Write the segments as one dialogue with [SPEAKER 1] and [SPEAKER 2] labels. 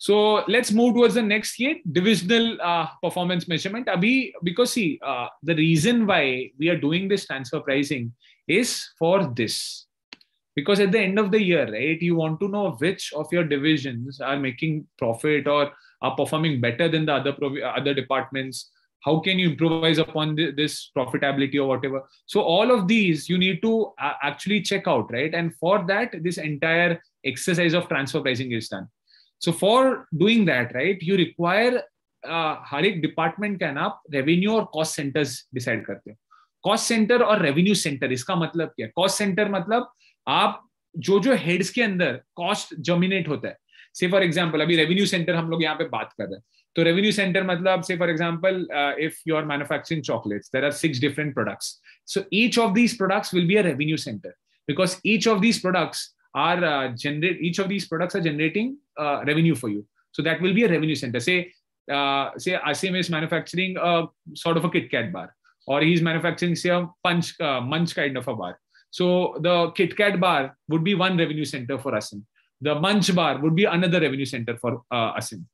[SPEAKER 1] So let's move towards the next here, divisional performance measurement. Abhi, because see, the reason why we are doing this transfer pricing is for this. Because at the end of the year, right, you want to know which of your divisions are making profit or are performing better than the other departments. How can you improvise upon this profitability or whatever? So all of these you need to actually check out, right? And for that, this entire exercise of transfer pricing is done. So for doing that, right, you require हर एक department का ना revenue और cost centres decide करते हो. Cost centre और revenue centre, इसका मतलब क्या है? कॉस्ट सेंटर मतलब आप जो हेड्स के अंदर कॉस्ट जर्मिनेट होता है. से फॉर एग्जांपल अभी रेवेन्यू सेंटर हम लोग यहाँ पे बात कर रहे हैं, तो रेवेन्यू सेंटर मतलब से for example if you are manufacturing chocolates, there are 6 different products. So each of these products will be a revenue centre because each of these products are generating revenue for you. So that will be a revenue center. Say Asim is manufacturing a sort of a Kit Kat bar, or he's manufacturing say a Munch kind of a bar. So the Kit Kat bar would be one revenue center for Asim. The Munch bar would be another revenue center for Asim.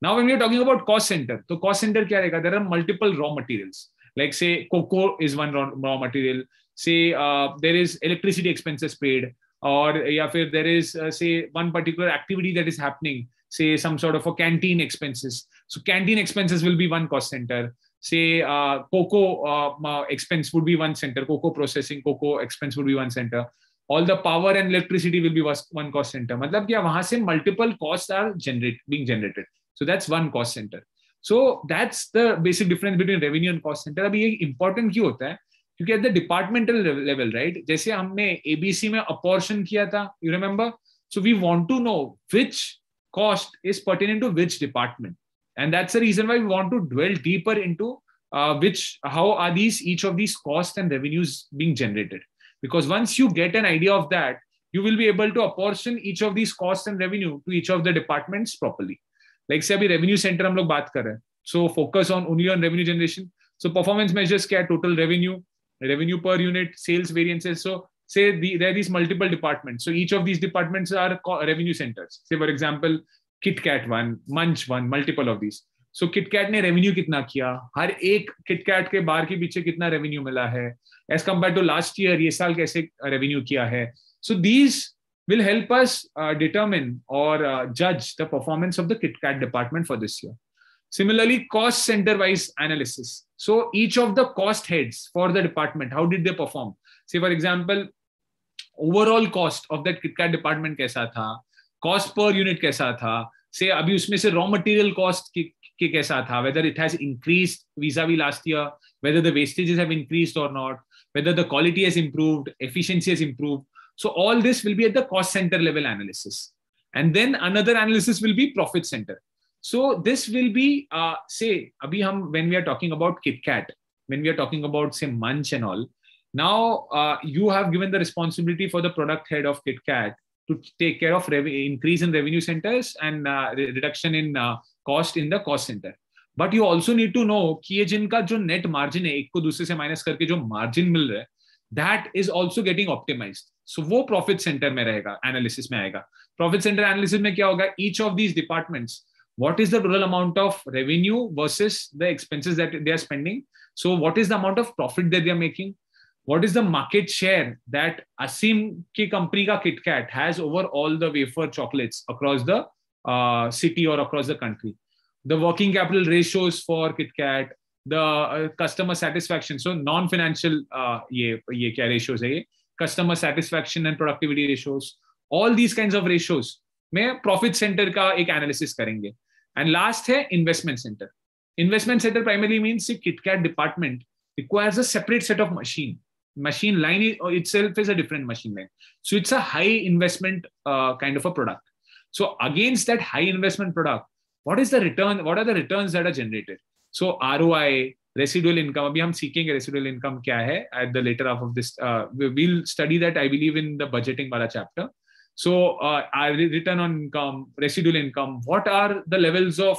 [SPEAKER 1] Now when we are talking about cost center, so cost center kya rahega? There are multiple raw materials. Like say cocoa is one raw material. Say there is electricity expenses paid, or there is say one particular activity that is happening, say some sort of a canteen expenses. So canteen expenses will be one cost center. Say cocoa expense would be one center. Cocoa processing, cocoa expense would be one center. All the power and electricity will be one cost center. मतलब क्या वहां से multiple costs are being generated. So that's one cost center. So that's the basic difference between revenue and cost center. अभी ये important क्यों होता है? क्योंकि at the departmental level, right, जैसे हमने एबीसी में अपॉर्शन किया था, you remember? So we want to know which cost is pertinent to which department, and that's the reason why we want to dwell deeper into which how are each of these costs and revenues being generated, because once you get an idea of that, you will be able to apportion each of these costs and revenue to each of the departments properly. Like say अभी revenue center हम लोग बात कर रहे हैं, so focus on only on revenue generation. So performance measures क्या है? Total revenue per unit, sales variances. So say there are these multiple departments. So each of these departments are revenue centers. Say for example, Kit Kat one, Munch one, multiple of these. So Kit Kat ने revenue कितना किया? हर एक Kit Kat के बार के पीछे कितना revenue मिला है? As compared to last year, ये साल कैसे revenue किया है? So these will help us determine or judge the performance of the Kit Kat department for this year. Similarly, cost center wise analysis. So each of the cost heads for the department, how did they perform? Say for example, overall cost of that Kit Kat department कैसा था? Cost per unit कैसा था? Say अभी उसमें से raw material cost के कैसा था? Whether it has increased vis-a-vis last year, whether the wastages have increased or not, whether the quality has improved, efficiency has improved. So all this will be at the cost center level analysis. And then another analysis will be profit center. So this will be, say, abhi hum, when we are talking about Kit Kat, when we are talking about, say, Munch and all, now you have given the responsibility for the product head of Kit Kat to take care of increase in revenue centers and reduction in cost in the cost center. But you also need to know कि ये जिनका जो net margin है, एक को दूसरे से minus करके जो margin मिल रहा है, that is also getting optimized. So वो profit center में रहेगा, analysis में आएगा. Profit center analysis में क्या होगा? Each of these departments, what is the total amount of revenue versus the expenses that they are spending? So what is the amount of profit that they are making? What is the market share that Asim ki company ka Kit Kat has over all the wafer chocolates across the city or across the country? The working capital ratios for Kit Kat, the customer satisfaction. So non-financial ye kya ratios hai ye? Customer satisfaction and productivity ratios. All these kinds of ratios में profit center का एक analysis करेंगे. And last है investment center. Investment center primarily means the Kit Kat department requires a separate set of machine. Machine line itself is a different machine line. So it's a high investment kind of a product. So against that high investment product, what is the return? What are the returns that are generated? So ROI, residual income. अभी हम सीखेंगे residual income क्या है at the later half of this. We'll study that, I believe, in the budgeting वाला chapter. So return on income, residual income, what are the levels of,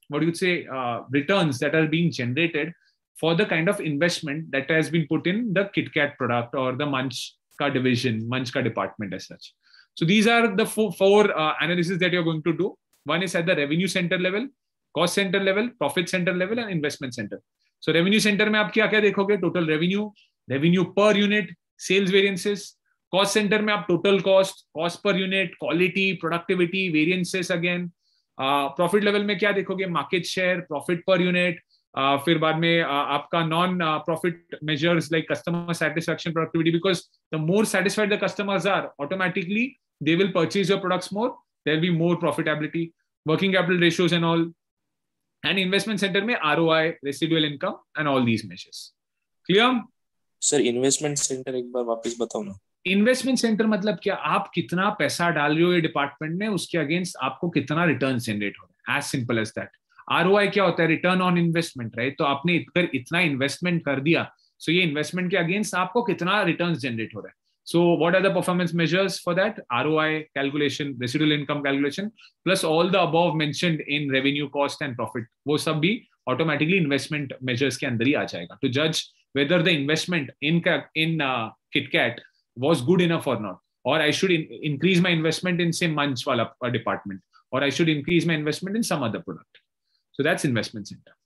[SPEAKER 1] returns that are being generated for the kind of investment that has been put in the Kit Kat product or the Munch ka division, Munch ka department as such. So these are the four analysis that you're going to do. One is at the revenue center level, cost center level, profit center level, and investment center. So revenue center में आप क्या क्या देखोगे? Total revenue, revenue per unit, sales variances. Cost center में आप total cost, cost per unit, quality, productivity, variances again. Profit level में क्या देखोगे? Market share, profit per unit. फिर बाद में आपका non profit measures like customer satisfaction, productivity, because the more satisfied the customers are, automatically they will purchase your products more. There will be more profitability, working capital ratios and all. And investment center में ROI, residual income, and all these measures. Clear?
[SPEAKER 2] Sir, investment center एक बार वापस बताओ ना.
[SPEAKER 1] Investment centre मतलब क्या? आप कितना पैसा डाल रहे हो ये डिपार्टमेंट में, उसके अगेंस्ट आपको कितना रिटर्न जनरेट हो रहा है. As simple as that. ROI क्या होता है? Return on investment, right? तो आपने इतना इन्वेस्टमेंट कर दिया, सो ये इन्वेस्टमेंट के अगेंस्ट आपको कितना रिटर्न जनरेट हो रहा है. So what are the performance measures for that? ROI calculation, residual income calculation, plus all the above mentioned in revenue, cost and profit. वो सब भी automatically investment measures के अंदर ही आ जाएगा. To judge whether the investment in KitKat was good enough or not, or I should increase my investment in say Munch wala department, or I should increase my investment in some other product. So that's investment center.